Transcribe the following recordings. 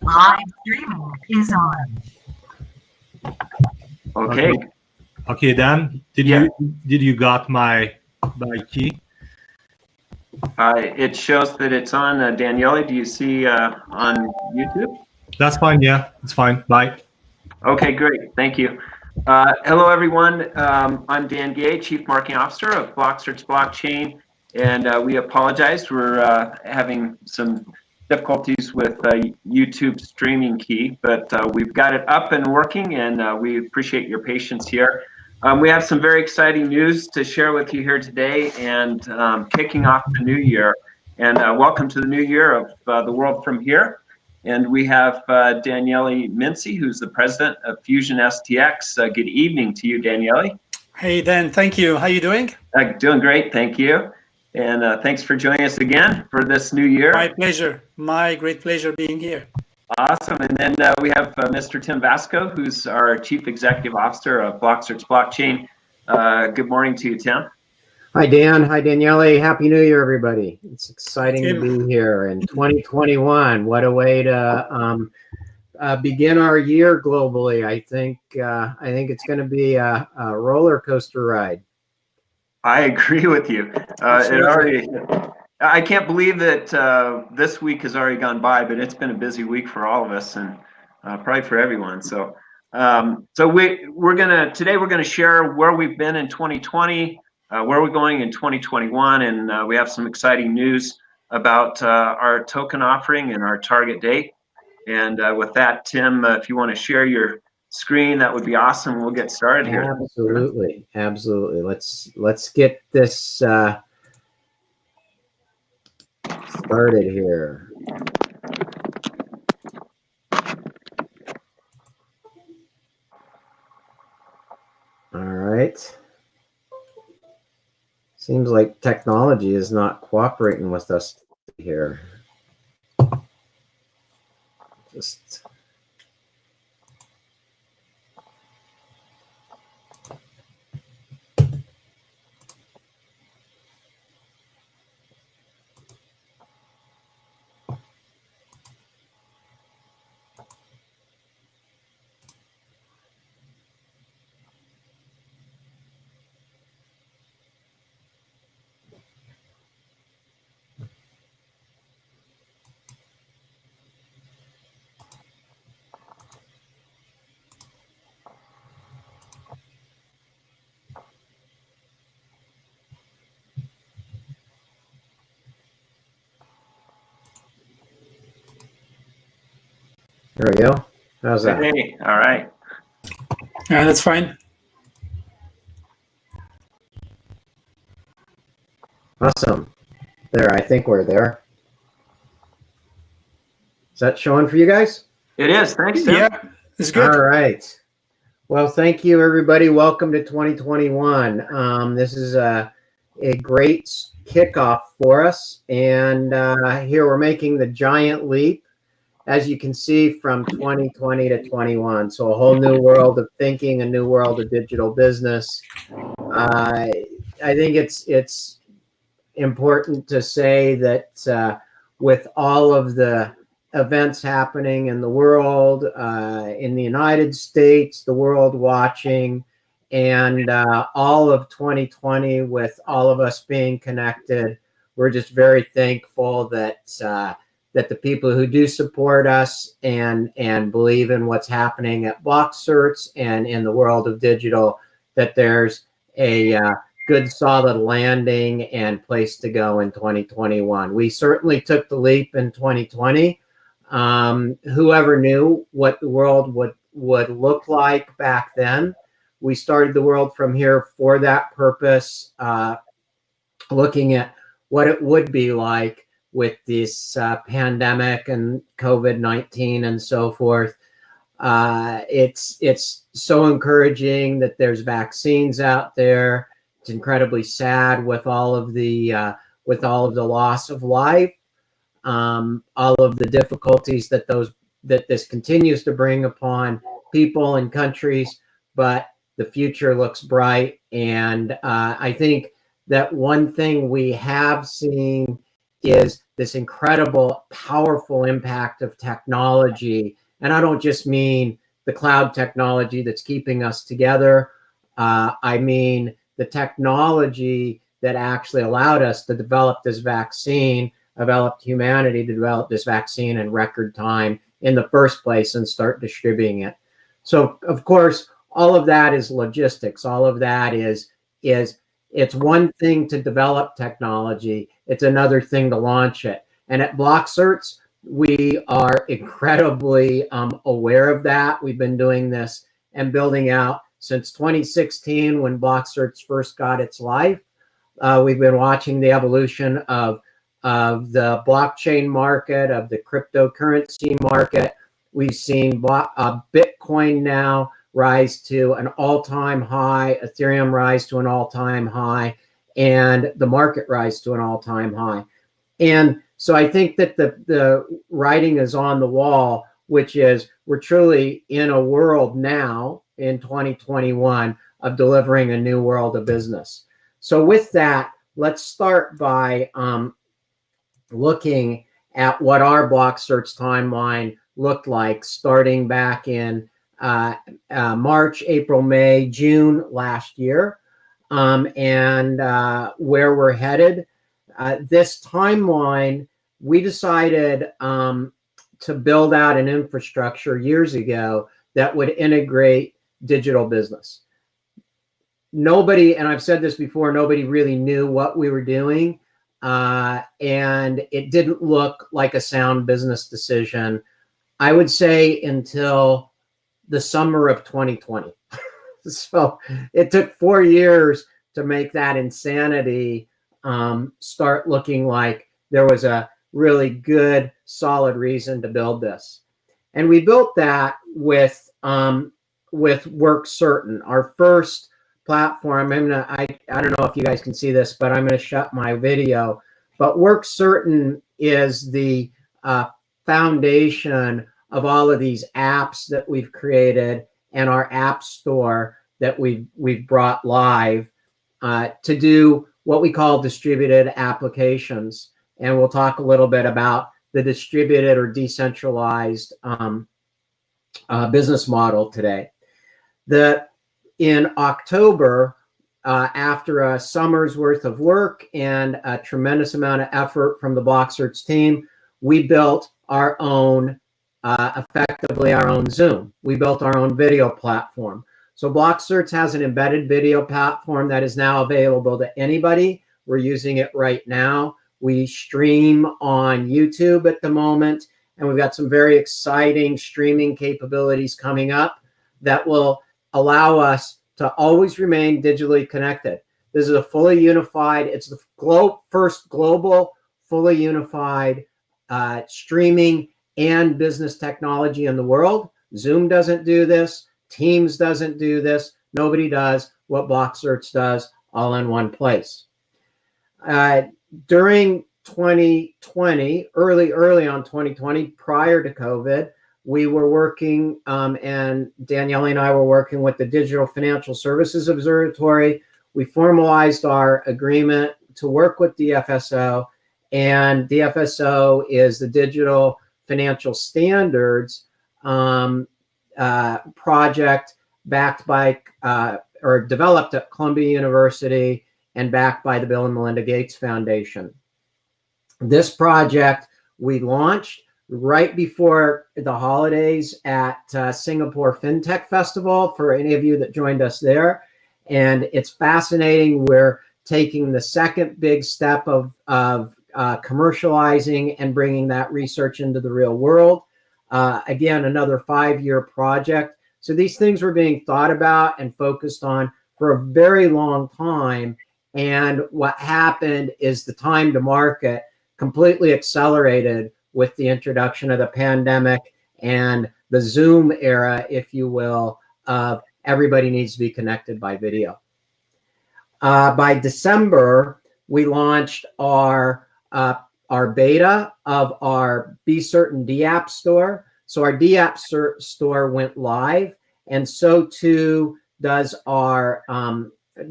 Live streaming is on. Okay. Okay, Dan, did you got my key? It shows that it's on. Daniele, do you see on YouTube? That's fine. Yeah, it's fine. Bye. Okay, great. Thank you. Hello, everyone. I'm Dan Gay, Chief Marketing Officer of BlockCerts Blockchain, and we apologize. We're having some difficulties with YouTube streaming key, but we've got it up and working, and we appreciate your patience here. We have some very exciting news to share with you here today, and kicking off the new year. And welcome to the new year of the world from here. And we have Daniele Mincy, who's the president of Fusion STX. Good evening to you, Daniele. Hey, Dan. Thank you. How you doing? Doing great. Thank you. And thanks for joining us again for this new year. My pleasure. My great pleasure being here. Awesome. And then we have Mr. Tim Vasco, who's our Chief Executive Officer of BlockCerts Blockchain. Good morning to you, Tim. Hi, Dan. Hi, Daniele. Happy New Year, everybody. It's exciting to be here in 2021. What a way to begin our year globally. I think it's going to be a roller coaster ride. I agree with you. I can't believe that this week has already gone by, but it's been a busy week for all of us and probably for everyone. So, today we're gonna share where we've been in 2020, where we're going in 2021, and we have some exciting news about our token offering and our target date. And with that, Tim, if you want to share your screen, that would be awesome. We'll get started here. Absolutely. Let's get this started here. All right. Seems like technology is not cooperating with us here. There we go. How's that? Hey, all right. Yeah, that's fine. Awesome. There, I think we're there. Is that showing for you guys? It is. Thanks, Tim. Yeah, it's good. All right. Well, thank you, everybody. Welcome to 2021. This is a great kickoff for us. And here we're making the giant leap, as you can see, from 2020 to 21. So a whole new world of thinking, a new world of digital business. I think it's important to say that with all of the events happening in the world, in the United States, the world watching, and all of 2020 with all of us being connected, we're just very thankful that the people who do support us and believe in what's happening at BlockCerts and in the world of digital, that there's a good solid landing and place to go in 2021. We certainly took the leap in 2020. Whoever knew what the world would look like back then? We started the world from here for that purpose, looking at what it would be like with this pandemic and COVID-19 and so forth. It's so encouraging that there's vaccines out there. It's incredibly sad with all of the loss of life, all of the difficulties that this continues to bring upon people and countries, but the future looks bright. And I think that one thing we have seen is this incredible, powerful impact of technology. And I don't just mean the cloud technology that's keeping us together. I mean the technology that actually allowed us to develop this vaccine, developed humanity to develop this vaccine in record time in the first place and start distributing it. So, of course, all of that is logistics. All of that is it's one thing to develop technology. It's another thing to launch it. And at BlockCerts, we are incredibly aware of that. We've been doing this and building out since 2016 when BlockCerts first got its life. We've been watching the evolution of the blockchain market, of the cryptocurrency market. We've seen Bitcoin now rise to an all-time high, Ethereum rise to an all-time high, and the market rise to an all-time high. And so I think that the writing is on the wall, which is we're truly in a world now in 2021 of delivering a new world of business. So with that, let's start by looking at what our BlockCerts timeline looked like starting back in March, April, May, June last year, and where we're headed. This timeline, we decided to build out an infrastructure years ago that would integrate digital business. Nobody, and I've said this before, nobody really knew what we were doing, and it didn't look like a sound business decision, I would say, until the summer of 2020. So it took 4 years to make that insanity start looking like there was a really good, solid reason to build this. And we built that with WorkCertain, our first platform. I don't know if you guys can see this, but I'm going to shut my video. But WorkCertain is the foundation of all of these apps that we've created and our app store that we've brought live to do what we call distributed applications. And we'll talk a little bit about the distributed or decentralized business model today. In October, after a summer's worth of work and a tremendous amount of effort from the BlockCerts team, we built our own, effectively our own Zoom. We built our own video platform. So BlockCerts has an embedded video platform that is now available to anybody. We're using it right now. We stream on YouTube at the moment, and we've got some very exciting streaming capabilities coming up that will allow us to always remain digitally connected. This is a fully unified, it's the first global, fully unified streaming and business technology in the world. Zoom doesn't do this. Teams doesn't do this. Nobody does what BlockCerts does all in one place. During 2020, early on 2020, prior to COVID, we were working, and Danielle and I were working with the Digital Financial Services Observatory. We formalized our agreement to work with DFSO, and DFSO is the Digital Financial Standards project backed by, or developed at Columbia University and backed by the Bill and Melinda Gates Foundation. This project we launched right before the holidays at Singapore FinTech Festival, for any of you that joined us there. And it's fascinating. We're taking the second big step of commercializing and bringing that research into the real world. Again, another 5-year project. So these things were being thought about and focused on for a very long time. And what happened is the time to market completely accelerated with the introduction of the pandemic and the Zoom era, if you will, of everybody needs to be connected by video. By December, we launched our beta of our Be Certain DApp store. So our DApp store went live, and so too does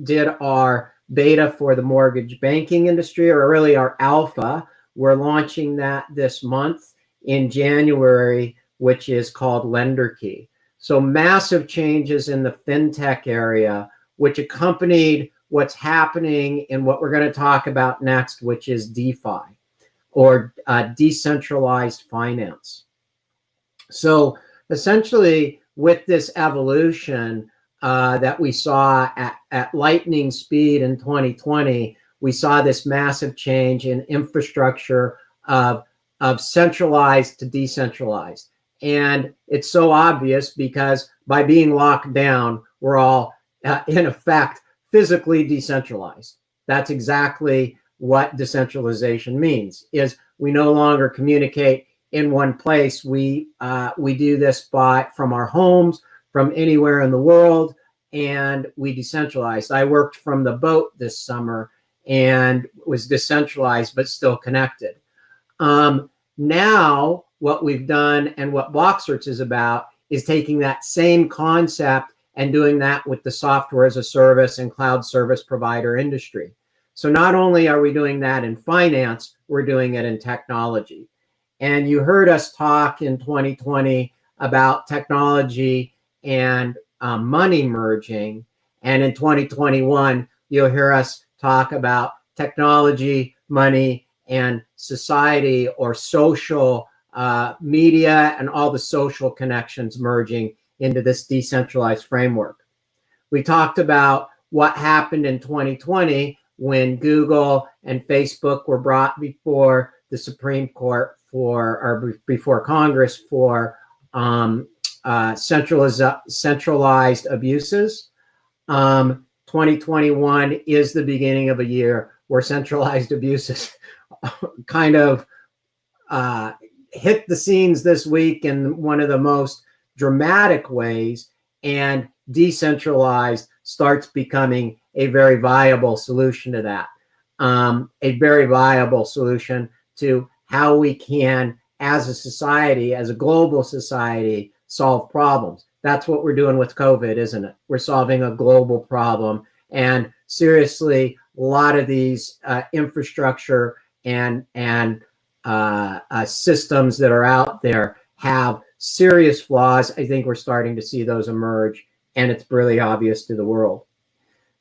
did our beta for the mortgage banking industry, or really our alpha, We're launching that this month in January, which is called LenderKey. So massive changes in the fintech area, which accompanied what's happening in what we're going to talk about next, which is DeFi, or decentralized finance. So essentially, with this evolution that we saw at lightning speed in 2020, we saw this massive change in infrastructure of centralized to decentralized. And it's so obvious because by being locked down, we're all, in effect, physically decentralized. That's exactly what decentralization means, is we no longer communicate in one place. We do this from our homes, from anywhere in the world, and we decentralize. I worked from the boat this summer and was decentralized but still connected. Now, what we've done and what BlockCerts is about is taking that same concept and doing that with the software as a service and cloud service provider industry. So not only are we doing that in finance, we're doing it in technology. And you heard us talk in 2020 about technology and money merging. And in 2021, you'll hear us talk about technology, money, and society, or social media and all the social connections merging into this decentralized framework. We talked about what happened in 2020 when Google and Facebook were brought before the Supreme Court or before Congress for centralized abuses. 2021 is the beginning of a year where centralized abuses kind of hit the scenes this week in one of the most dramatic ways, and decentralized starts becoming a very viable solution to that. A very viable solution to how we can, as a society, as a global society, solve problems. That's what we're doing with COVID, isn't it? We're solving a global problem. And seriously, a lot of these infrastructure and systems that are out there have serious flaws. I think we're starting to see those emerge, and it's really obvious to the world.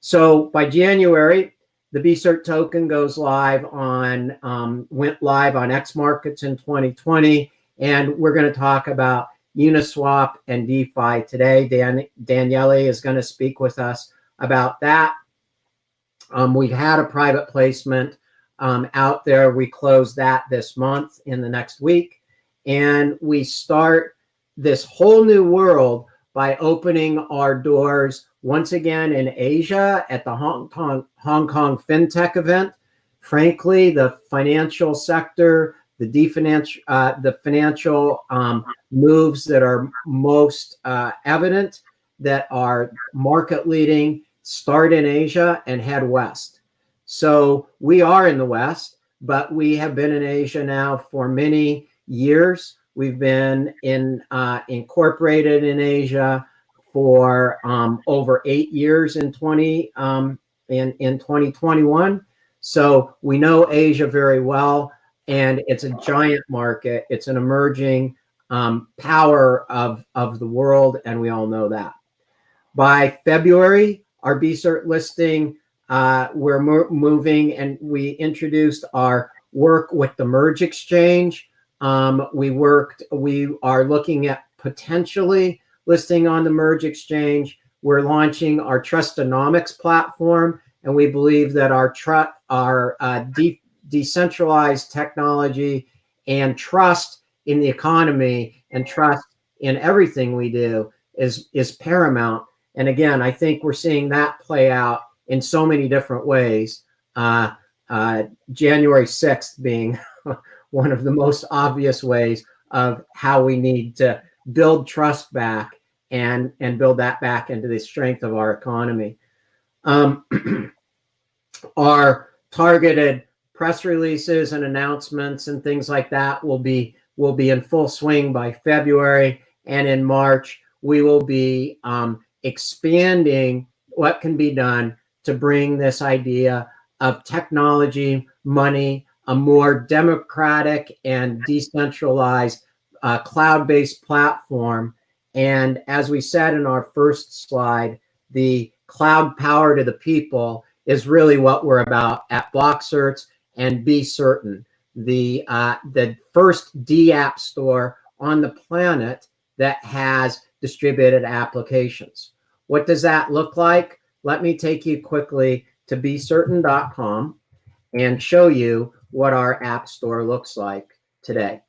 So by January, the BCERT token goes live went live on X markets in 2020, and we're going to talk about Uniswap and DeFi today. Daniele is going to speak with us about that. We've had a private placement out there. We close that this month in the next week. And we start this whole new world by opening our doors once again in Asia at the Hong Kong FinTech event. Frankly, the financial sector, the financial moves that are most evident, that are market leading, start in Asia and head west. So we are in the West, but we have been in Asia now for many years. We've been incorporated in Asia for over 8 years in 2021. So we know Asia very well, and it's a giant market. It's an emerging power of the world, and we all know that. By February, our BCERT listing, we're moving, and we introduced our work with the Merge Exchange. We are looking at potentially listing on the Merge Exchange. We're launching our Trustonomics platform, and we believe that our decentralized technology and trust in the economy and trust in everything we do is paramount. And again, I think we're seeing that play out in so many different ways. January 6th being one of the most obvious ways of how we need to build trust back and build that back into the strength of our economy. Our targeted press releases and announcements and things like that will be in full swing by February, and in March we will be expanding what can be done to bring this idea of technology, money, a more democratic and decentralized cloud-based platform. And as we said in our first slide, the cloud power to the people is really what we're about at BlockCerts. And be certain, the first DApp store on the planet that has distributed applications. What does that look like? Let me take you quickly to becertain.com and show you what our app store looks like today.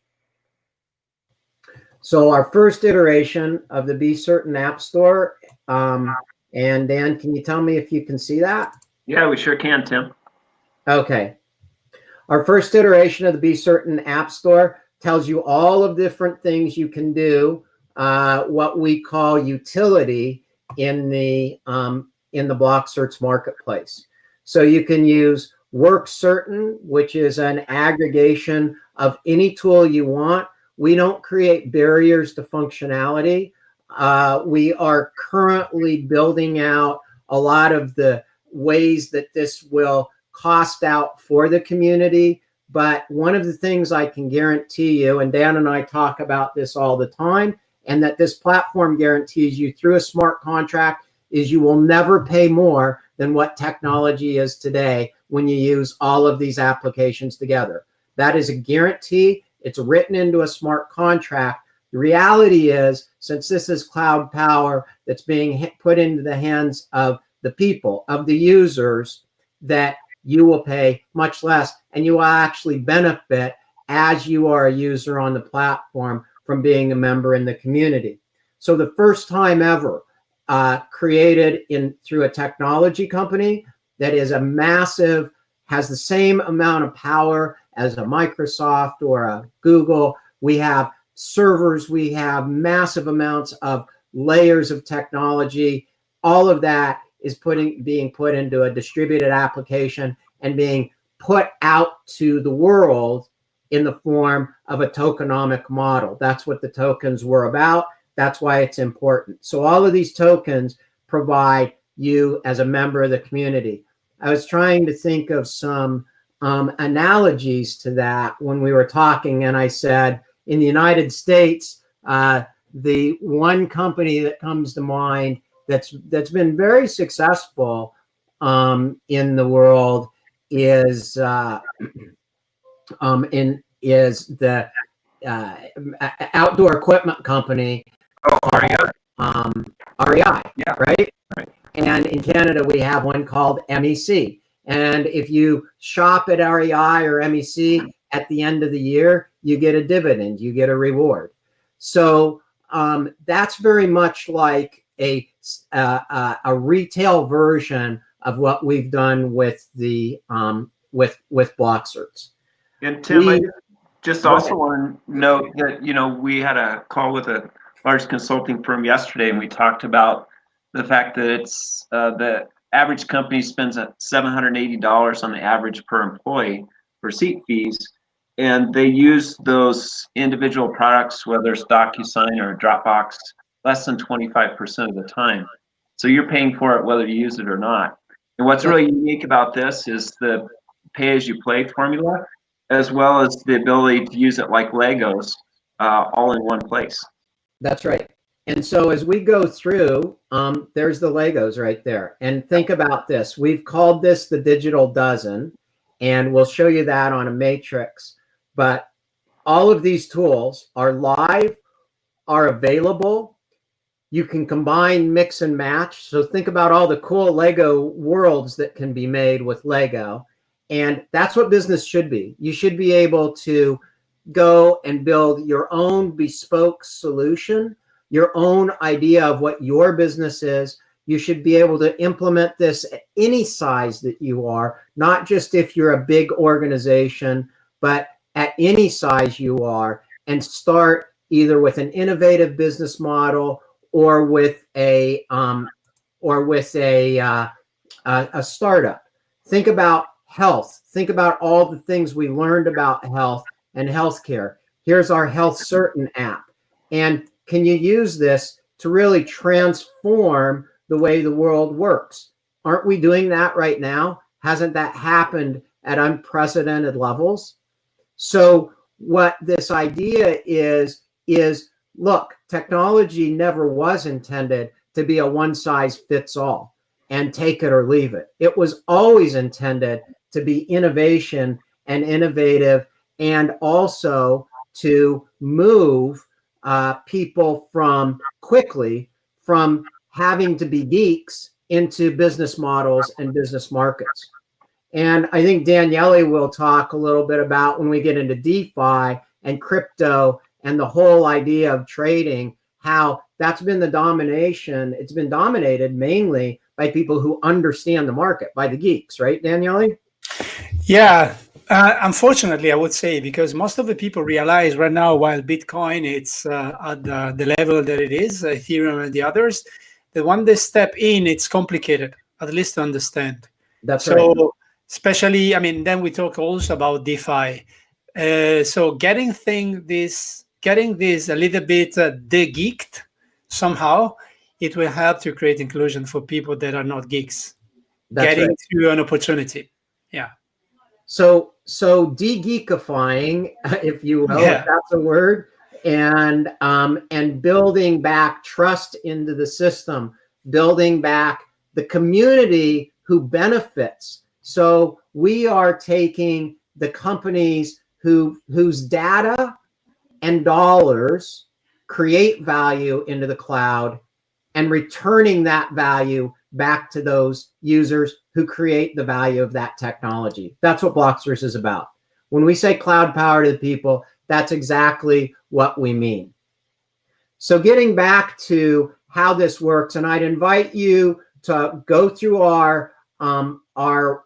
So our first iteration of the Be Certain app store, and Dan, can you tell me if you can see that? Yeah, we sure can, Tim. Okay. Our first iteration of the Be Certain app store tells you all of the different things you can do, what we call utility in the BlockCerts marketplace. So you can use Work Certain, which is an aggregation of any tool you want. We don't create barriers to functionality. We are currently building out a lot of the ways that this will cost out for the community. But one of the things I can guarantee you, and Dan and I talk about this all the time, and that this platform guarantees you through a smart contract, is you will never pay more than what technology is today when you use all of these applications together. That is a guarantee. It's written into a smart contract. The reality is, since this is cloud power that's being put into the hands of the people, of the users, that you will pay much less, and you will actually benefit as you are a user on the platform from being a member in the community. So the first time ever created through a technology company that is a massive, has the same amount of power as a Microsoft or a Google. We have servers, we have massive amounts of layers of technology. All of that is being put into a distributed application and being put out to the world in the form of a tokenomic model. That's what the tokens were about. That's why it's important. So all of these tokens provide you as a member of the community. I was trying to think of some analogies to that when we were talking, and I said, in the United States, the one company that comes to mind that's been very successful in the world is the outdoor equipment company. Oh, REI. REI, Yeah. right? Right. And in Canada, we have one called MEC. And if you shop at REI or MEC at the end of the year, you get a dividend, you get a reward. So that's very much like a retail version of what we've done with the with BlockCerts. And Tim, I just also want to note that, we had a call with a large consulting firm yesterday, and we talked about the fact that it's the average company spends $780 on the average per employee for seat fees, and they use those individual products, whether it's DocuSign or Dropbox, less than 25% of the time. So you're paying for it whether you use it or not. And what's really unique about this is the pay-as-you-play formula, as well as the ability to use it like Legos, all in one place. That's right. And so as we go through, there's the Legos right there. And think about this. We've called this the digital dozen, and we'll show you that on a matrix. But all of these tools are live, are available. You can combine, mix, and match. So think about all the cool Lego worlds that can be made with Lego. And that's what business should be. You should be able to go and build your own bespoke solution, your own idea of what your business is. You should be able to implement this at any size that you are, not just if you're a big organization, but at any size you are, and start either with an innovative business model or with a startup. Think about health. Think about all the things we learned about health and healthcare. Here's our Health Certain app. And can you use this to really transform the way the world works? Aren't we doing that right now? Hasn't that happened at unprecedented levels. So what this idea is look, technology never was intended to be a one size fits all and take it or leave it. It was always intended to be innovation and innovative, and also to move people quickly from having to be geeks into business models and business markets. And I think Daniele will talk a little bit about, when we get into DeFi and crypto and the whole idea of trading, how that's been the domination. It's been dominated mainly by people who understand the market, by the geeks, right, Daniele? Yeah, unfortunately, I would say, because most of the people realize right now, while Bitcoin it's at the level that it is, Ethereum and the others, that when they step in, it's complicated, at least to understand. That's right. So, especially, I mean, then we talk also about DeFi. So getting this a little bit de-geeked somehow, it will help to create inclusion for people that are not geeks. That's getting right. to an opportunity. Yeah. So de-geekifying, if you will, if that's a word, and building back trust into the system, building back the community who benefits. So we are taking the companies whose data and dollars create value into the cloud and returning that value back to those users who create the value of that technology. That's what BlockCerts is about. When we say cloud power to the people, that's exactly what we mean. So getting back to how this works, and I'd invite you to go through our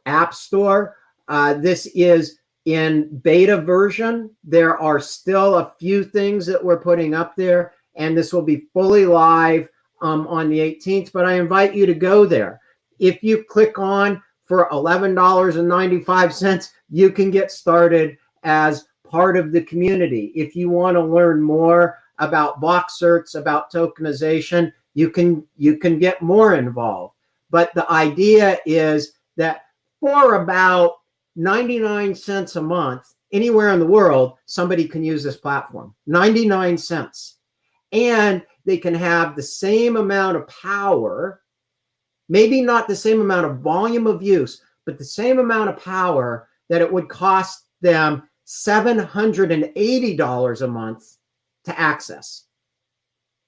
app store. This is in beta version. There are still a few things that we're putting up there, and this will be fully live on the 18th, but I invite you to go there. If you click on for $11.95, you can get started as part of the community. If you want to learn more about BlockCerts, about tokenization, you can get more involved. But the idea is that for about 99 cents a month, anywhere in the world, somebody can use this platform. 99 cents. And they can have the same amount of power, maybe not the same amount of volume of use, but the same amount of power that it would cost them $780 a month to access.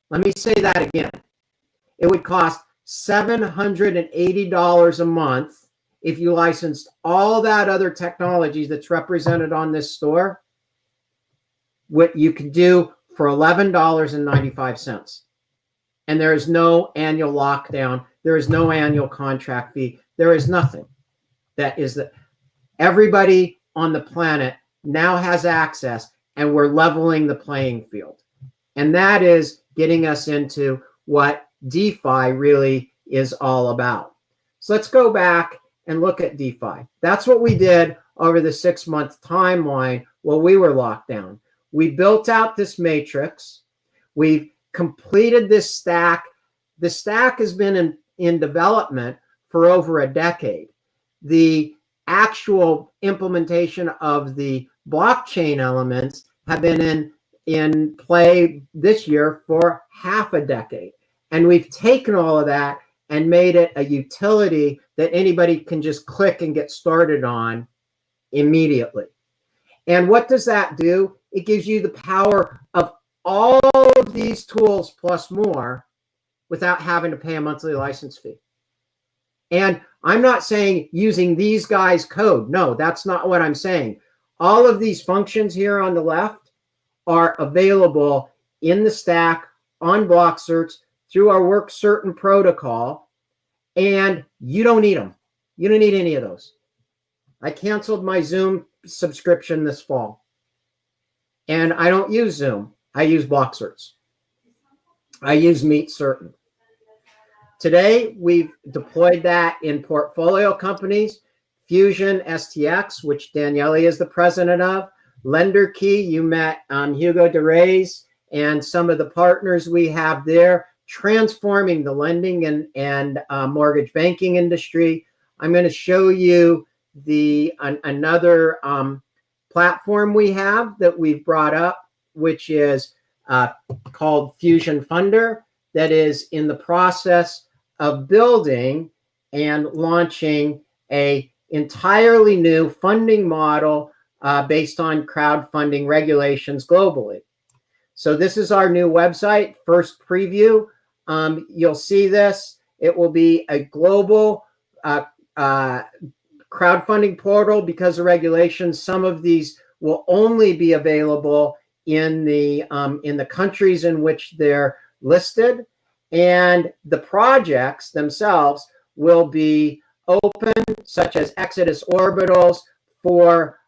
Let me say that again. It would cost $780 a month if you licensed all that other technologies that's represented on this store. What you can do for $11.95. And there is no annual lockdown. There is no annual contract fee. There is nothing. That is that everybody on the planet now has access, and we're leveling the playing field. And that is getting us into what DeFi really is all about. So let's go back and look at DeFi. That's what we did over the 6-month timeline while we were locked down. We built out this matrix. We've completed this stack. The stack has been in development for over a decade. The actual implementation of the blockchain elements have been in play this year for half a decade. And we've taken all of that and made it a utility that anybody can just click and get started on immediately. And what does that do? It gives you the power of all of these tools plus more without having to pay a monthly license fee. And I'm not saying using these guys' code. No, that's not what I'm saying. All of these functions here on the left are available in the stack on BlockCerts through our work certain protocol, and you don't need them. You don't need any of those. I canceled my Zoom subscription this fall, and I don't use Zoom. I use BlockCerts. I use Meet Certain. Today, we've deployed that in portfolio companies, Fusion STX, which Daniele is the president of, LenderKey. You met Hugo DeReyes and some of the partners we have there, transforming the lending and mortgage banking industry. I'm going to show you another platform we have that we've brought up, which is called Fusion Funder, that is in the process of building and launching a entirely new funding model based on crowdfunding regulations globally. So this is our new website, first preview. You'll see this. It will be a global crowdfunding portal because of regulations. Some of these will only be available in the countries in which they're listed, and the projects themselves will be open, such as Exodus Orbitals, for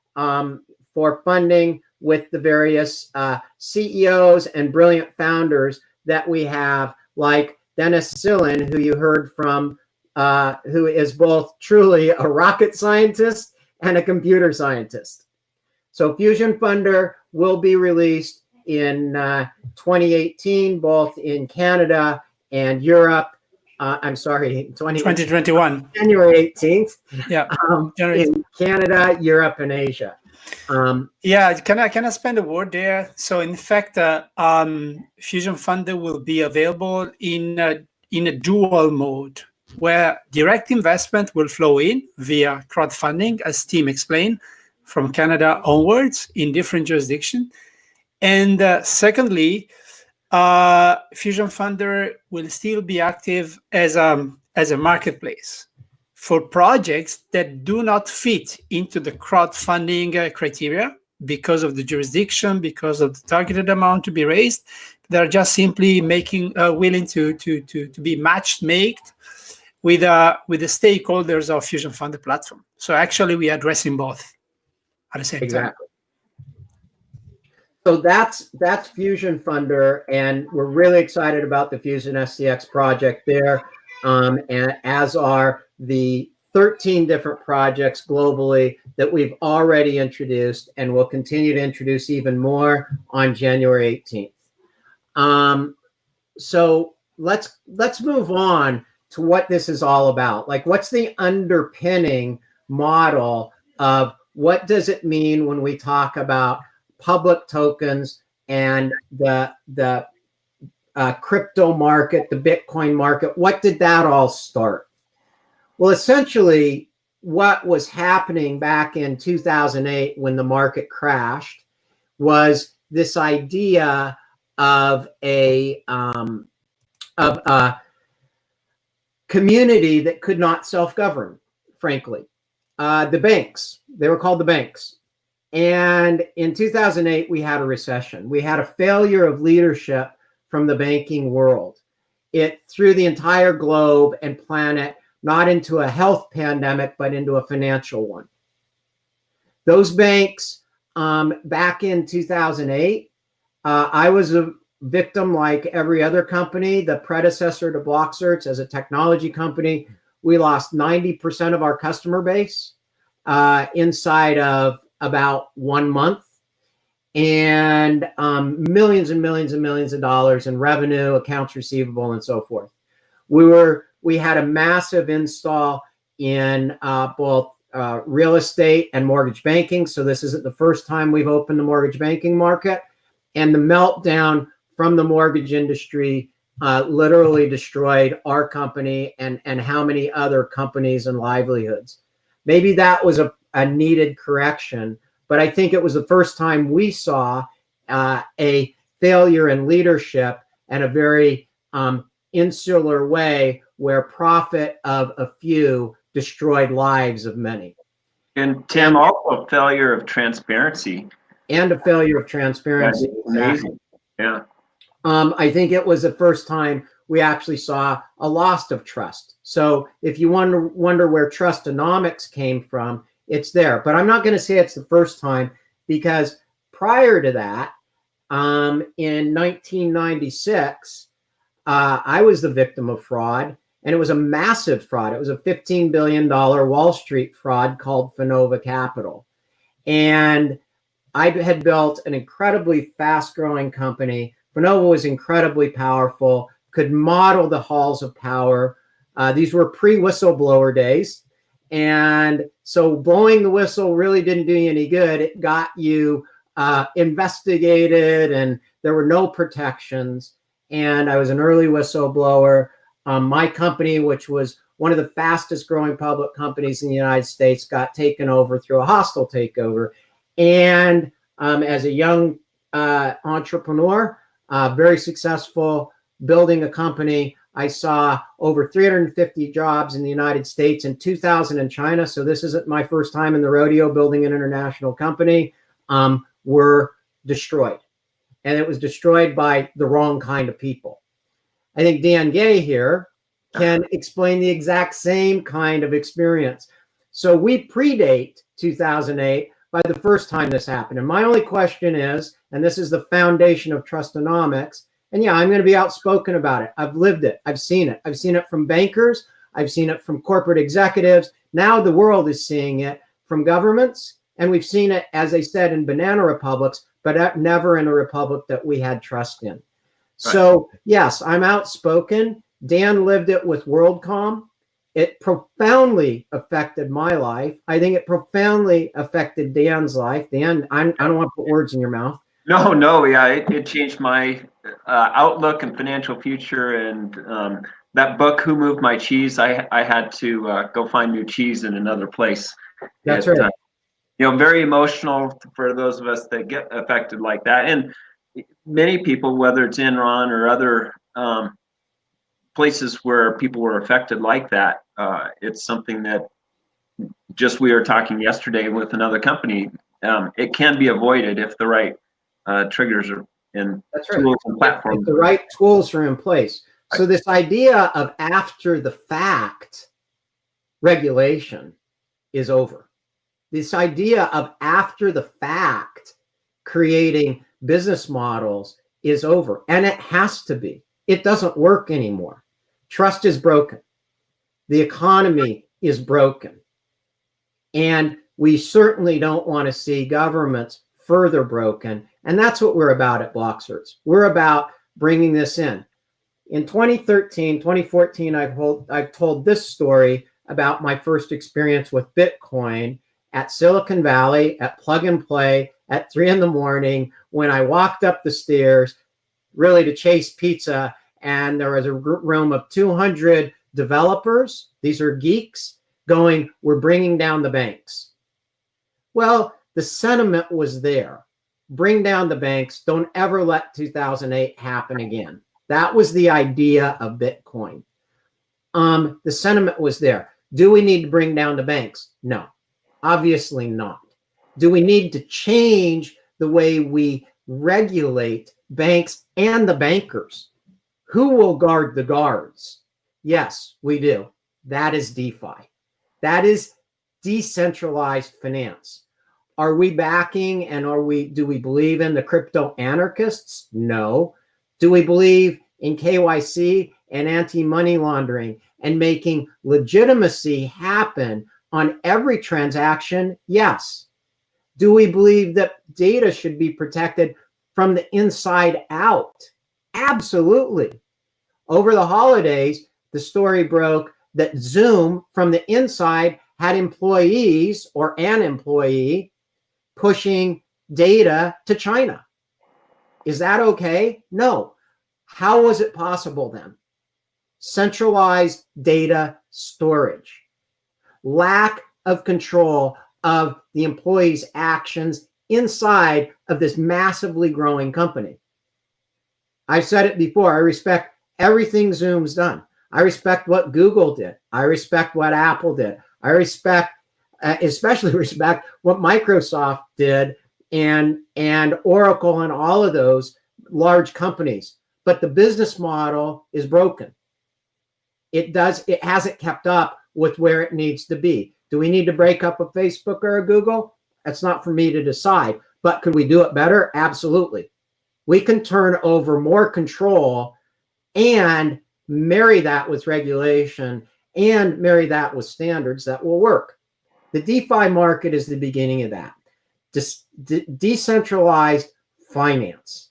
funding with the various CEOs and brilliant founders that we have, like Dennis Sillin, who you heard from, who is both truly a rocket scientist and a computer scientist. So Fusion Funder will be released in 2018, both in Canada and Europe. I'm sorry, 2021. January 18th. Yeah. In Canada, Europe, and Asia. Yeah, can I spend a word there? So in fact, Fusion Funder will be available in a dual mode, where direct investment will flow in via crowdfunding, as Tim explained, from Canada onwards in different jurisdictions. And secondly, Fusion Funder will still be active as a marketplace for projects that do not fit into the crowdfunding criteria because of the jurisdiction, because of the targeted amount to be raised. They're just simply willing to be made with the stakeholders of Fusion Funder platform. So actually, we are addressing both at the same time. So that's Fusion Funder, and we're really excited about the Fusion SCX project there, and as are the 13 different projects globally that we've already introduced and will continue to introduce even more on January 18th. So let's move on to what this is all about. Like, what's the underpinning model of what does it mean when we talk about public tokens and the crypto market, the Bitcoin market? What did that all start? Well, essentially, what was happening back in 2008 when the market crashed was this idea of a community that could not self-govern, frankly. The banks, they were called the banks. And in 2008, we had a recession. We had a failure of leadership from the banking world. It threw the entire globe and planet not into a health pandemic, but into a financial one. Those banks, back in 2008, I was a victim like every other company, the predecessor to BlockCerts as a technology company. We lost 90% of our customer base inside of about 1 month, and millions and millions and millions of dollars in revenue, accounts receivable, and so forth. We had a massive install in both real estate and mortgage banking. So this isn't the first time we've opened the mortgage banking market. And the meltdown from the mortgage industry literally destroyed our company and how many other companies and livelihoods. Maybe that was a needed correction, but I think it was the first time we saw a failure in leadership and a very insular way where profit of a few destroyed lives of many. And Tim, also a failure of transparency. And a failure of transparency. Amazing. Yeah. I think it was the first time we actually saw a loss of trust. So if you wonder where trustonomics came from, it's there. But I'm not going to say it's the first time, because prior to that, in 1996, I was the victim of fraud, and it was a massive fraud. It was a $15 billion Wall Street fraud called Finova Capital. And I had built an incredibly fast-growing company. Finova was incredibly powerful, could model the halls of power. These were pre-whistleblower days. And so blowing the whistle really didn't do you any good. It got you investigated, and there were no protections. And I was an early whistleblower. My company, which was one of the fastest growing public companies in the United States, got taken over through a hostile takeover. And as a young entrepreneur, very successful, building a company, I saw over 350 jobs in the United States and 2,000 in China. So this isn't my first time in the rodeo building an international company. Were destroyed. And it was destroyed by the wrong kind of people. I think Dan Gay here can explain the exact same kind of experience. So we predate 2008 by the first time this happened. And my only question is, and this is the foundation of Trustonomics, and yeah, I'm going to be outspoken about it. I've lived it. I've seen it. I've seen it from bankers. I've seen it from corporate executives. Now the world is seeing it from governments. And we've seen it, as I said, in banana republics, but never in a republic that we had trust in. Right. So yes, I'm outspoken. Dan lived it with WorldCom. It profoundly affected my life. I think it profoundly affected Dan's life. Dan, I don't want to put words in your mouth. No, yeah, it changed my outlook and financial future. And that book, Who Moved My Cheese, I had to go find new cheese in another place. That's right. Very emotional for those of us that get affected like that. And many people, whether it's Enron or other places where people were affected like that, it's something that just we were talking yesterday with another company. It can be avoided if the right triggers are in. That's right. Tools and platforms. If the right tools are in place. So this idea of after the fact regulation is over. This idea of after the fact creating business models is over, and it has to be. It doesn't work anymore. Trust is broken. The economy is broken. And we certainly don't want to see governments further broken. And that's what we're about at BlockCerts. We're about bringing this in. In 2014, I've told this story about my first experience with Bitcoin at Silicon Valley, at Plug and Play, at 3 a.m, when I walked up the stairs, really to chase pizza, and there was a room of 200 developers. These are geeks going, we're bringing down the banks. Well, the sentiment was there. Bring down the banks. Don't ever let 2008 happen again. That was the idea of Bitcoin. The sentiment was there. Do we need to bring down the banks? No. Obviously not. Do we need to change the way we regulate banks and the bankers? Who will guard the guards? Yes, we do. That is DeFi. That is decentralized finance. Are we backing and do we believe in the crypto anarchists? No. Do we believe in KYC and anti-money laundering and making legitimacy happen on every transaction? Yes. Do we believe that data should be protected from the inside out? Absolutely. Over the holidays, the story broke that Zoom from the inside had employees or an employee pushing data to China. Is that okay? No. How was it possible then? Centralized data storage. Lack of control of the employees' actions inside of this massively growing company. I've said it before, I respect everything Zoom's done. I respect what Google did. I respect what Apple did. I respect, especially respect what Microsoft did and Oracle and all of those large companies. But the business model is broken. It hasn't kept up with where it needs to be. Do we need to break up a Facebook or a Google? That's not for me to decide. But could we do it better? Absolutely. We can turn over more control and marry that with regulation and marry that with standards that will work. The DeFi market is the beginning of that. Decentralized finance.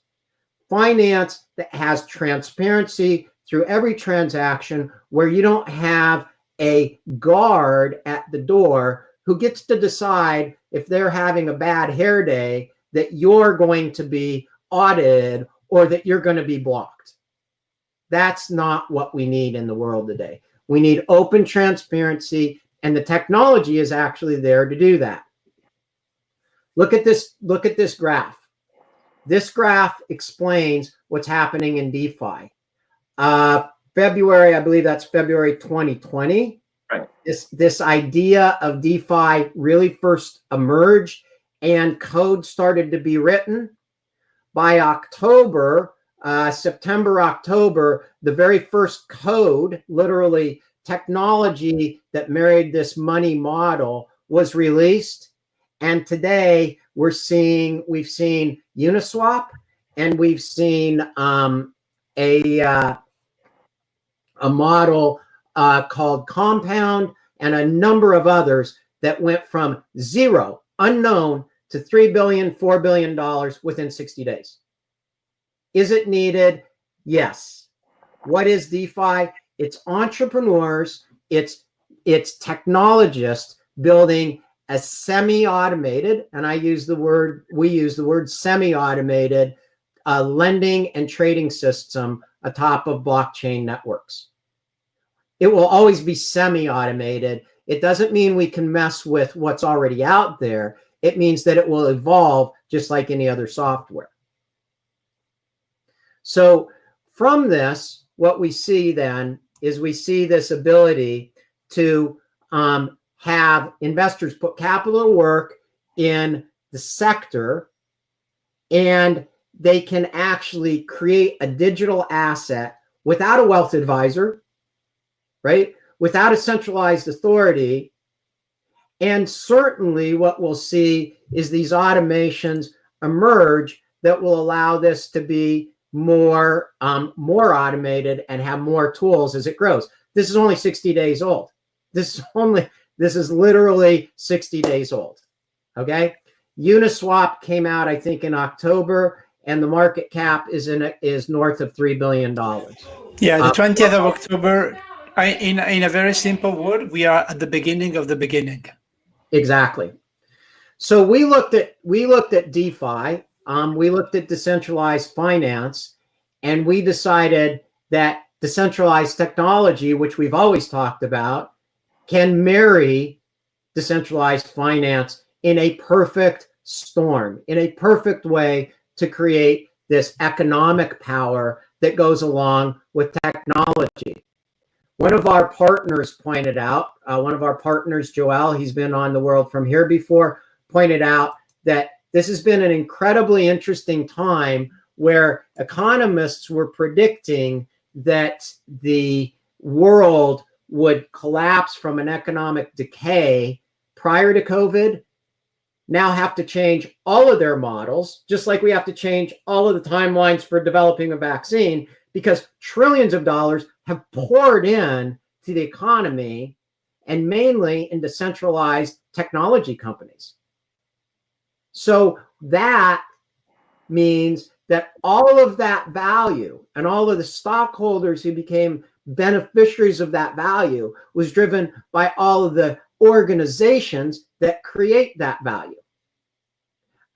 Finance that has transparency through every transaction, where you don't have a guard at the door who gets to decide if they're having a bad hair day that you're going to be audited or that you're going to be blocked. That's not what we need in the world today. We need open transparency, and the technology is actually there to do that. Look at this graph. This graph explains what's happening in DeFi. February, I believe that's February 2020. Right. This idea of DeFi really first emerged and code started to be written. By October, September, October, the very first code, literally technology that married this money model, was released. And today we've seen Uniswap, and we've seen a model called Compound, and a number of others that went from zero, unknown, to $3 billion, $4 billion within 60 days. Is it needed? Yes. What is DeFi? It's entrepreneurs, it's technologists building a semi-automated, and we use the word semi-automated lending and trading system atop of blockchain networks. It will always be semi-automated. It doesn't mean we can mess with what's already out there. It means that it will evolve just like any other software. So from this, what we see then is we see this ability to have investors put capital to work in the sector, and they can actually create a digital asset without a wealth advisor, right? Without a centralized authority. And certainly what we'll see is these automations emerge that will allow this to be more automated and have more tools as it grows. This is only 60 days old. This is literally 60 days old. Okay. Uniswap came out, I think, in October, and the market cap is north of $3 billion. Yeah, the 20th of October, in a very simple word, we are at the beginning of the beginning. Exactly. So we looked at DeFi, we looked at decentralized finance, and we decided that decentralized technology, which we've always talked about, can marry decentralized finance in a perfect storm, in a perfect way to create this economic power that goes along with technology. One of our partners pointed out, Joel, he's been on the World From Here before, pointed out that this has been an incredibly interesting time where economists were predicting that the world would collapse from an economic decay prior to COVID, now have to change all of their models, just like we have to change all of the timelines for developing a vaccine, because trillions of dollars have poured in to the economy, and mainly into centralized technology companies. So that means that all of that value and all of the stockholders who became beneficiaries of that value was driven by all of the organizations that create that value.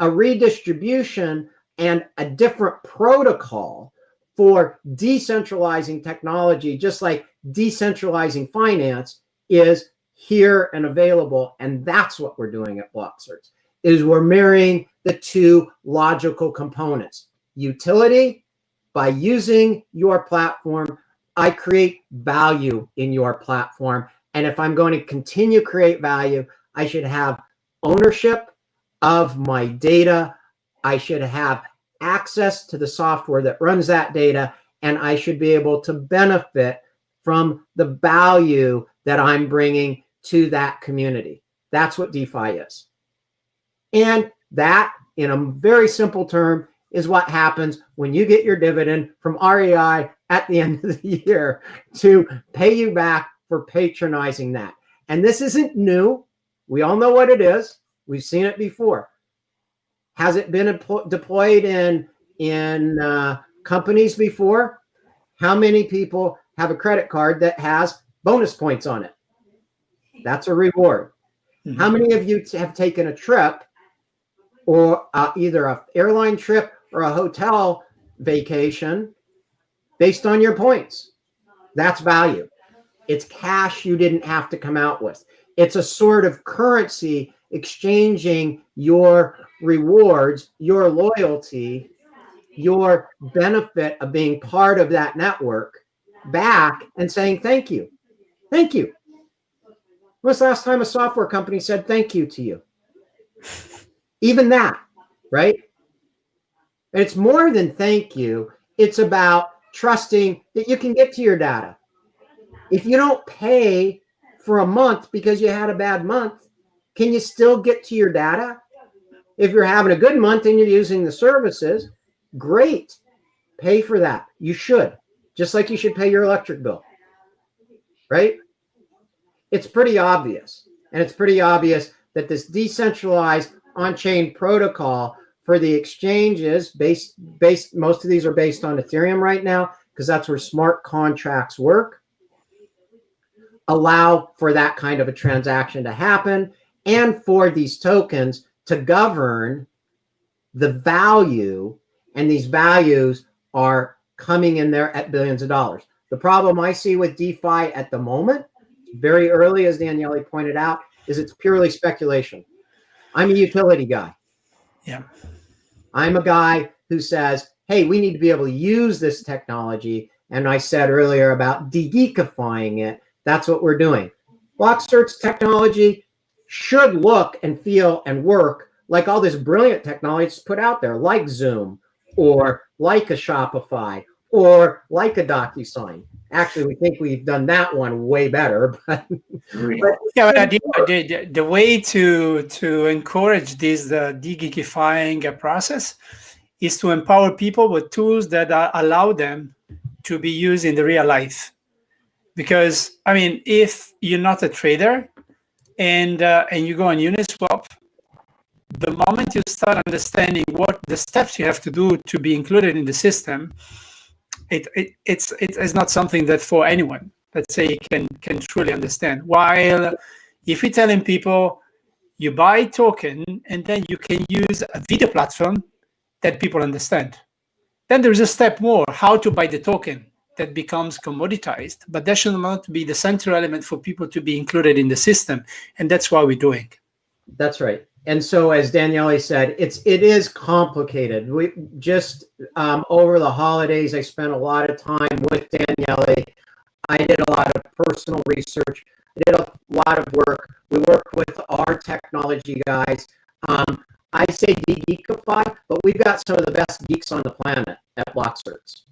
A redistribution and a different protocol for decentralizing technology, just like decentralizing finance, is here and available. And that's what we're doing at BlockCerts, is we're marrying the two logical components. Utility, by using your platform, I create value in your platform. And if I'm going to continue to create value, I should have ownership of my data. I should have access to the software that runs that data, and I should be able to benefit from the value that I'm bringing to that community. That's what DeFi is. And that, in a very simple term, is what happens when you get your dividend from REI at the end of the year to pay you back for patronizing that. And this isn't new. We all know what it is. We've seen it before. Has it been deployed in companies before? How many people have a credit card that has bonus points on it? That's a reward. Mhm. How many of you have taken a trip, or either an airline trip or a hotel vacation, based on your points? That's value. It's cash you didn't have to come out with. It's a sort of currency exchanging your rewards, your loyalty, your benefit of being part of that network back and saying thank you. Thank you. When was the last time a software company said thank you to you? Even that, right? And it's more than thank you. It's about trusting that you can get to your data. If you don't pay for a month because you had a bad month, can you still get to your data? If you're having a good month and you're using the services, great. Pay for that. You should, just like you should pay your electric bill, right? It's pretty obvious. And it's pretty obvious that this decentralized on-chain protocol for the exchanges, based most of these are based on Ethereum right now, because that's where smart contracts work, allow for that kind of a transaction to happen and for these tokens to govern the value, and these values are coming in there at billions of dollars. The problem I see with DeFi at the moment, very early, as Daniele pointed out, is it's purely speculation. I'm a utility guy. Yeah. I'm a guy who says, hey, we need to be able to use this technology. And I said earlier about de-geekifying it. That's what we're doing. BlockCerts technology should look and feel and work like all this brilliant technology that's put out there, like Zoom or like a Shopify or like a DocuSign. Actually, we think we've done that one way better. But Yeah, but the way to encourage this de-geekifying process is to empower people with tools that allow them to be used in the real life. Because, I mean, if you're not a trader and you go on Uniswap, the moment you start understanding what the steps you have to do to be included in the system, it's not something that for anyone, let's say, can truly understand. While if you're telling people you buy a token and then you can use a video platform that people understand, then there's a step more, how to buy the token, that becomes commoditized, but that should not be the central element for people to be included in the system. And that's what we're doing. That's right. And so, as Daniele said, it is complicated. We just over the holidays, I spent a lot of time with Daniele. I did a lot of personal research. I did a lot of work. We worked with our technology guys. I say de-geekify, but we've got some of the best geeks on the planet at BlockCerts.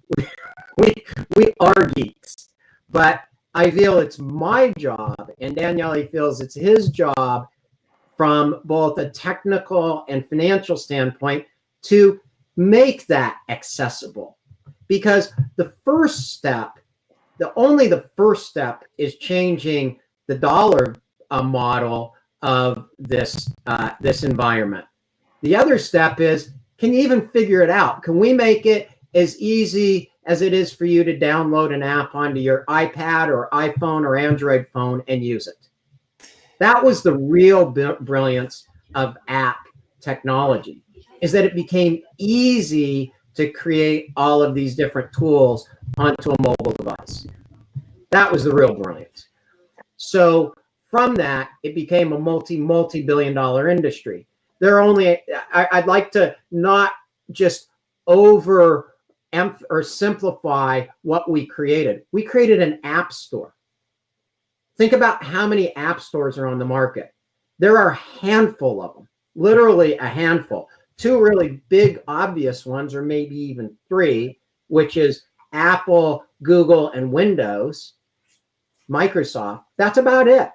We are geeks, but I feel it's my job, and Daniele feels it's his job, from both a technical and financial standpoint, to make that accessible. Because the first step, only the first step, is changing the dollar model of this environment. The other step is, can you even figure it out? Can we make it as easy as it is for you to download an app onto your iPad or iPhone or Android phone and use it? That was the real brilliance of app technology, is that it became easy to create all of these different tools onto a mobile device. That was the real brilliance. So from that, it became a multi-billion dollar industry. There are only, I'd like to not just or simplify what we created. We created an app store. Think about how many app stores are on the market. There are a handful of them, literally a handful. Two really big, obvious ones, or maybe even three, which is Apple, Google, and Windows, Microsoft. That's about it.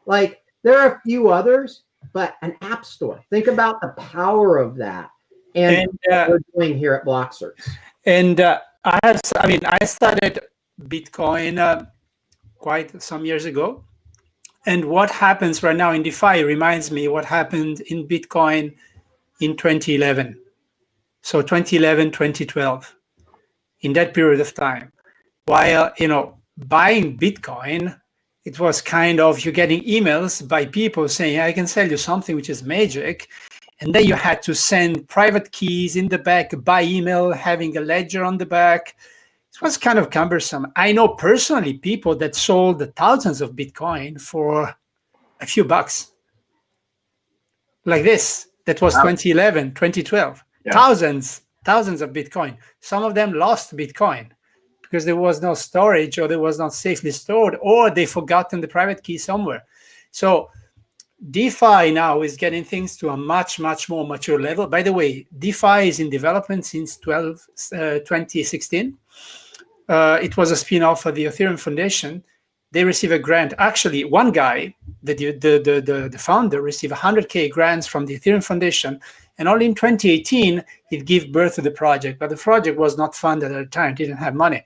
Like, there are a few others, but an app store. Think about the power of that. And what we're doing here at BlockCerts. And I started Bitcoin quite some years ago. And what happens right now in DeFi reminds me what happened in Bitcoin in 2011. So 2011, 2012, in that period of time. While, buying Bitcoin it was kind of you're getting emails by people saying, I can sell you something which is magic. And then you had to send private keys in the back by email, having a ledger on the back. It was kind of cumbersome. I know personally people that sold thousands of Bitcoin for a few bucks. Like this. That was 2011, 2012. Yeah. Thousands of Bitcoin. Some of them lost Bitcoin because there was no storage, or there was not safely stored, or they forgotten the private key somewhere. So DeFi now is getting things to a much, much more mature level. By the way, DeFi is in development since 2016. It was a spin-off of the Ethereum Foundation. They receive a grant. Actually, one guy, the founder, received 100K grants from the Ethereum Foundation, and only in 2018 it gave birth to the project. But the project was not funded at the time; didn't have money.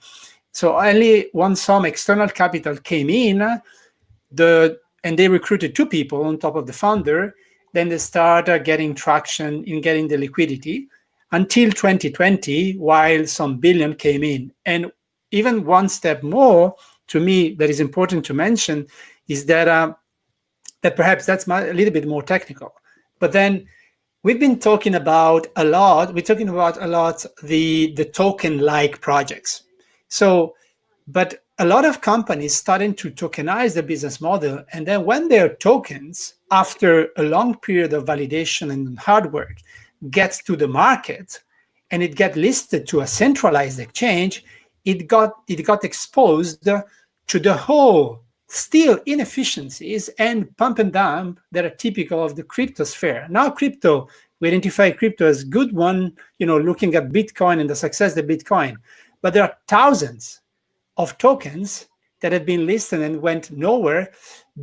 So only once some external capital came in, and they recruited 2 people on top of the founder. Then they started getting traction in getting the liquidity until 2020, while some billion came in. And even one step more, to me, that is important to mention is that that perhaps that's a little bit more technical. But then we've been talking about a lot. We're talking about a lot the token-like projects. So, but a lot of companies starting to tokenize the business model, and then when their tokens, after a long period of validation and hard work, gets to the market and it gets listed to a centralized exchange, it got exposed to the whole still inefficiencies and pump and dump that are typical of the crypto sphere. Now crypto, we identify crypto as good one, looking at Bitcoin and the success of Bitcoin, but there are thousands of tokens that have been listed and went nowhere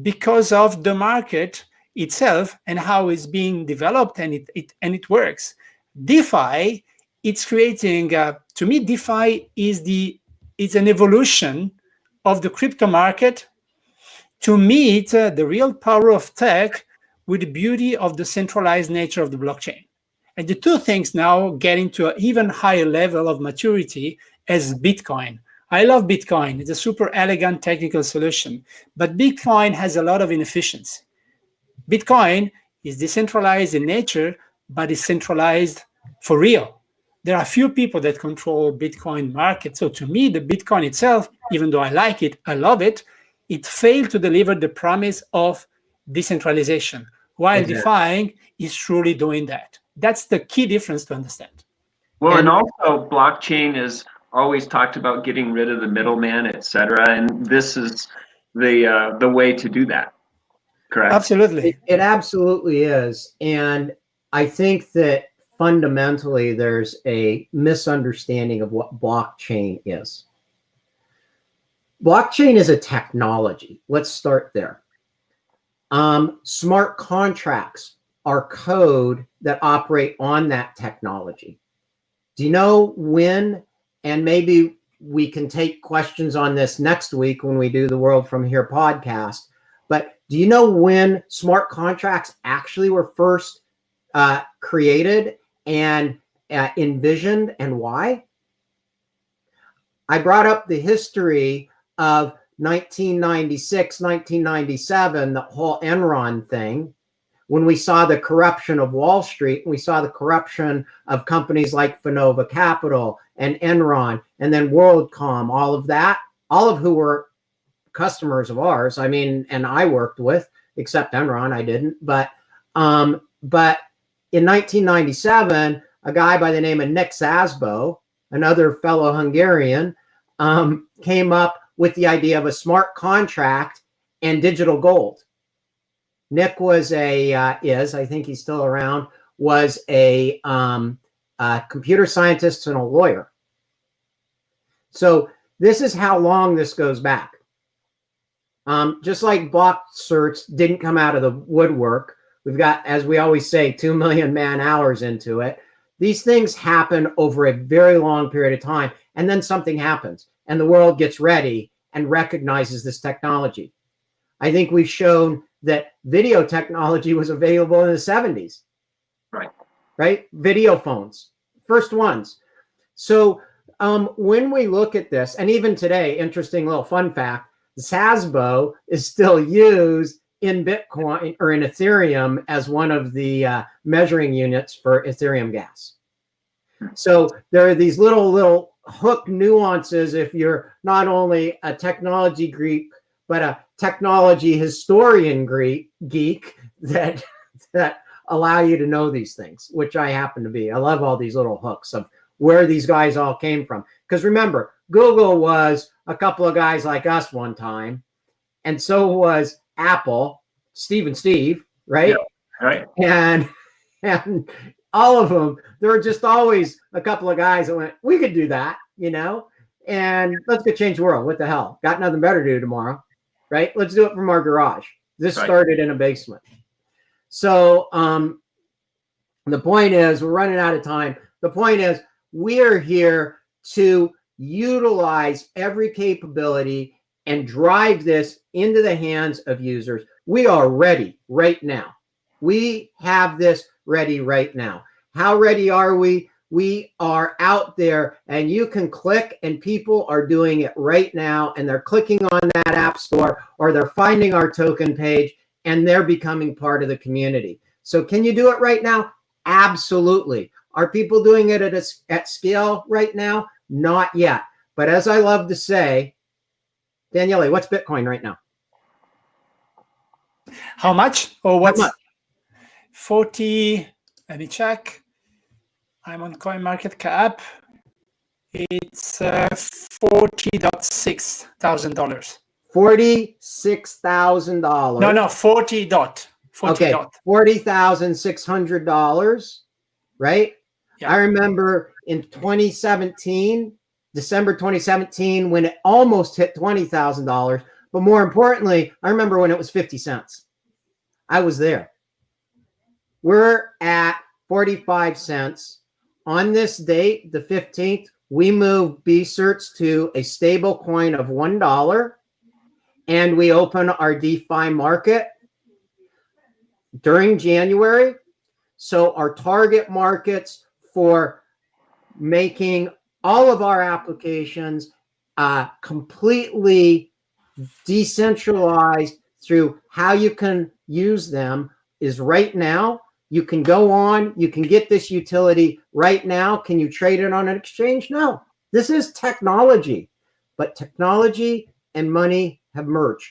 because of the market itself and how it's being developed, and it works. DeFi, it's creating, to me, DeFi is an evolution of the crypto market to meet the real power of tech with the beauty of the centralized nature of the blockchain. And the two things now get into an even higher level of maturity as Bitcoin. I love Bitcoin. It's a super elegant technical solution, but Bitcoin has a lot of inefficiency. Bitcoin is decentralized in nature, but is centralized for real. There are few people that control Bitcoin market. So to me, the Bitcoin itself, even though I like it, I love it, it failed to deliver the promise of decentralization, while DeFi is truly doing that. That's the key difference to understand. Well, and also blockchain is always talked about getting rid of the middleman, et cetera, and this is the way to do that. Correct? Absolutely. It absolutely is. And I think that fundamentally there's a misunderstanding of what blockchain is. Blockchain is a technology. Let's start there. Smart contracts are code that operate on that technology. Do you know when, and maybe we can take questions on this next week when we do the World From Here podcast, but do you know when smart contracts actually were first created and envisioned, and why? I brought up the history of 1996, 1997, the whole Enron thing, when we saw the corruption of Wall Street, and we saw the corruption of companies like Finova Capital and Enron, and then WorldCom, all of that, all of who were customers of ours. I mean, and I worked with, except Enron, I didn't. But in 1997, a guy by the name of Nick Szabo, another fellow Hungarian, came up with the idea of a smart contract and digital gold. Nick was I think he's still around, was a computer scientist and a lawyer. So this is how long this goes back. Just like BlockCerts didn't come out of the woodwork, we've got, as we always say, 2 million man hours into it. These things happen over a very long period of time, and then something happens, and the world gets ready and recognizes this technology. I think we've shown that video technology was available in the 70s. Right? Video phones, first ones. So when we look at this, and even today, interesting little fun fact, SASBO is still used in Bitcoin or in Ethereum as one of the measuring units for Ethereum gas. So there are these little hook nuances if you're not only a technology geek, but a technology historian geek that allow you to know these things, which I happen to be. I love all these little hooks of where these guys all came from. Because remember, Google was a couple of guys like us one time, and so was Apple, Steve, right? Yeah, right. And all of them, there were just always a couple of guys that went, we could do that, you know, and let's go change the world. What the hell? Got nothing better to do tomorrow, right? Let's do it from our garage. This started in a basement. So the point is, we're running out of time. The point is, we're here to utilize every capability and drive this into the hands of users. We are ready right now. We have this ready right now. How ready are we? We are out there, and you can click, and people are doing it right now, and they're clicking on that app store, or they're finding our token page, and they're becoming part of the community. So can you do it right now? Absolutely. Are people doing it at scale right now? Not yet. But as I love to say, Daniele, what's Bitcoin right now? How much? Or what's How much? 40? Let me check. I'm on CoinMarketCap. It's $40.6 thousand. $46,000. No, 40 dot. 40 okay, dot. $40,600, right? Yeah. I remember in 2017, December 2017, when it almost hit $20,000. But more importantly, I remember when it was 50 cents. I was there. We're at 45 cents. On this date, the 15th, we moved BCerts to a stable coin of $1, and we open our DeFi market during January. So our target markets for making all of our applications completely decentralized through how you can use them is right now. You can go on, you can get this utility right now. Can you trade it on an exchange? No. This is technology, but technology and money have merged.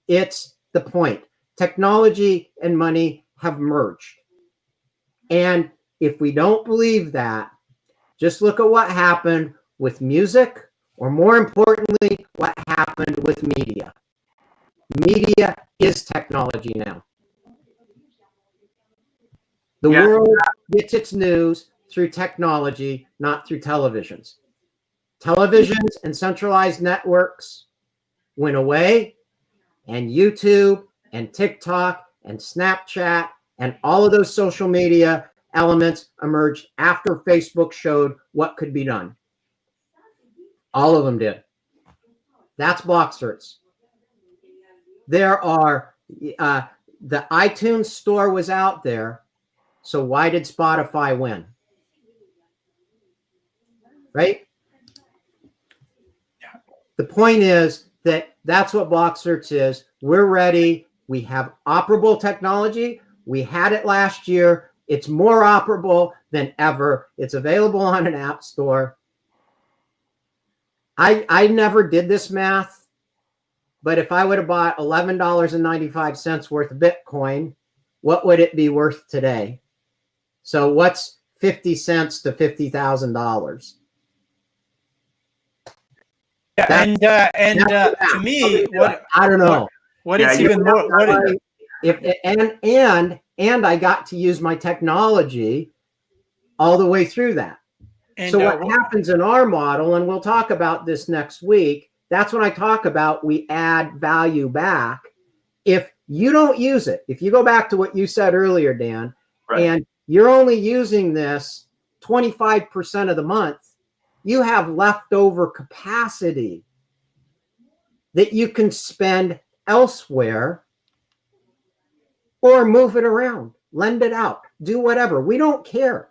It's the point. Technology and money have merged. And if we don't believe that, just look at what happened with music, or more importantly, what happened with media. Media is technology now. The world gets its news through technology, not through televisions. Televisions and centralized networks went away, and YouTube and TikTok and Snapchat and all of those social media elements emerged after Facebook showed what could be done. All of them did. That's BlockCerts. There are, the iTunes store was out there. So why did Spotify win? Right? Yeah. The point is that that's what BlockCerts is. We're ready. We have operable technology. We had it last year. It's more operable than ever. It's available on an app store. I never did this math, but if I would have bought $11.95 worth of Bitcoin, what would it be worth today? So what's 50 cents to $50,000? Yeah, to me, what I don't know. What is even more? What and I got to use my technology all the way through that. So what happens in our model, and we'll talk about this next week, that's when I talk about we add value back. If you don't use it, if you go back to what you said earlier, Dan, and you're only using this 25% of the month, you have leftover capacity that you can spend elsewhere or move it around, lend it out, do whatever. We don't care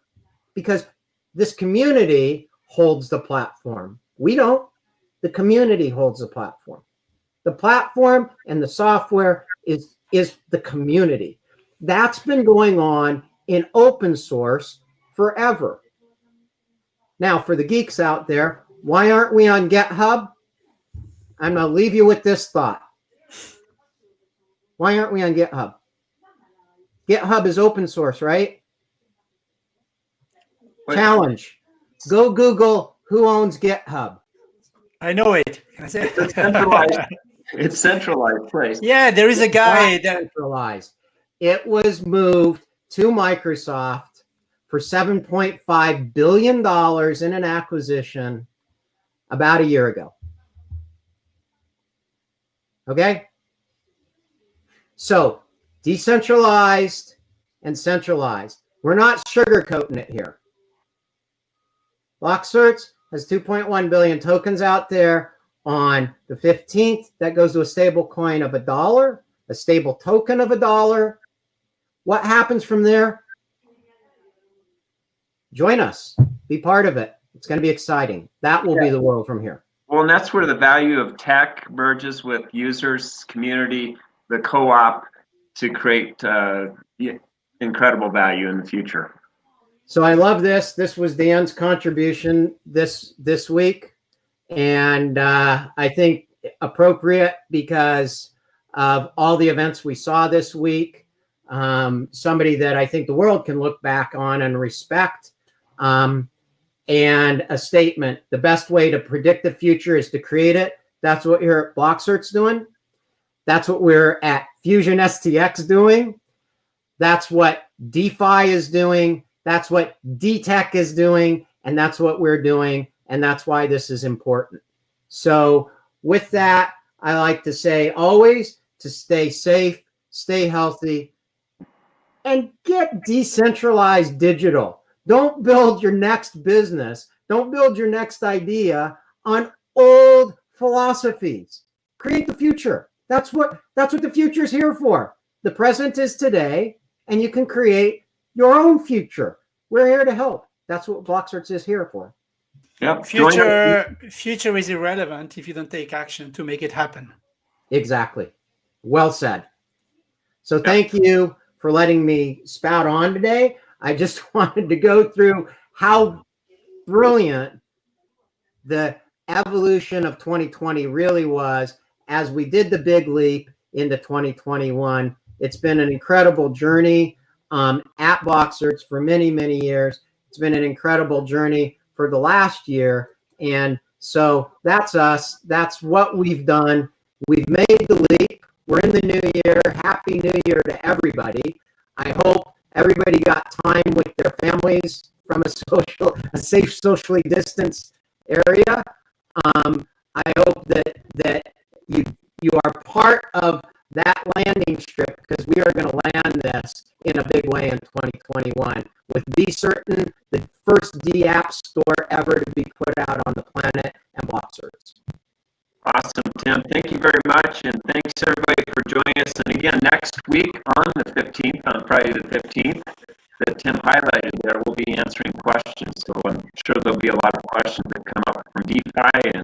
because this community holds the platform. We don't. The community holds the platform. The platform and the software is the community. That's been going on in open source forever. Now, for the geeks out there, why aren't we on GitHub? I'm going to leave you with this thought. Why aren't we on GitHub? GitHub is open source, right? Challenge. Go Google who owns GitHub. I know it. It's centralized place. Yeah, there is a guy that Centralized. It was moved to Microsoft for $7.5 billion in an acquisition about a year ago. Okay? So, decentralized and centralized. We're not sugarcoating it here. BlockCerts has 2.1 billion tokens out there. On the 15th, that goes to a stable coin of $1, a stable token of $1. What happens from there? Join us. Be part of it. It's going to be exciting. That will be the world from here. Well, and that's where the value of tech merges with users, community, the co-op to create incredible value in the future. So I love this. This was Dan's contribution this week. And I think appropriate because of all the events we saw this week. Somebody that I think the world can look back on and respect. And a statement, the best way to predict the future is to create it. That's what we're at BlockCerts doing. That's what we're at Fusion STX doing. That's what DeFi is doing. That's what DTech is doing. And that's what we're doing. And that's why this is important. So with that, I like to say always to stay safe, stay healthy, and get decentralized digital. Don't build your next business. Don't build your next idea on old philosophies. Create the future. That's what the future is here for. The present is today, and you can create your own future. We're here to help. That's what BlockCerts is here for. Yep. Future is irrelevant if you don't take action to make it happen. Exactly. Well said. So thank you for letting me spout on today. I just wanted to go through how brilliant the evolution of 2020 really was as we did the big leap into 2021. It's been an incredible journey at BlockCerts for many, many years. It's been an incredible journey for the last year. And so that's us. That's what we've done. We've made the leap. We're in the new year. Happy New Year to everybody. I hope everybody got time with their families from a safe, socially distanced area. I hope that you are part of that landing strip because we are going to land this in a big way in 2021 with Be Certain, the first D-app store ever to be put out on the planet, and BlockCerts. Awesome, Tim. Thank you very much, and thanks everybody for joining us. And again, next week on the 15th, on Friday the 15th, that Tim highlighted there, we'll be answering questions. So I'm sure there'll be a lot of questions that come up from DeFi and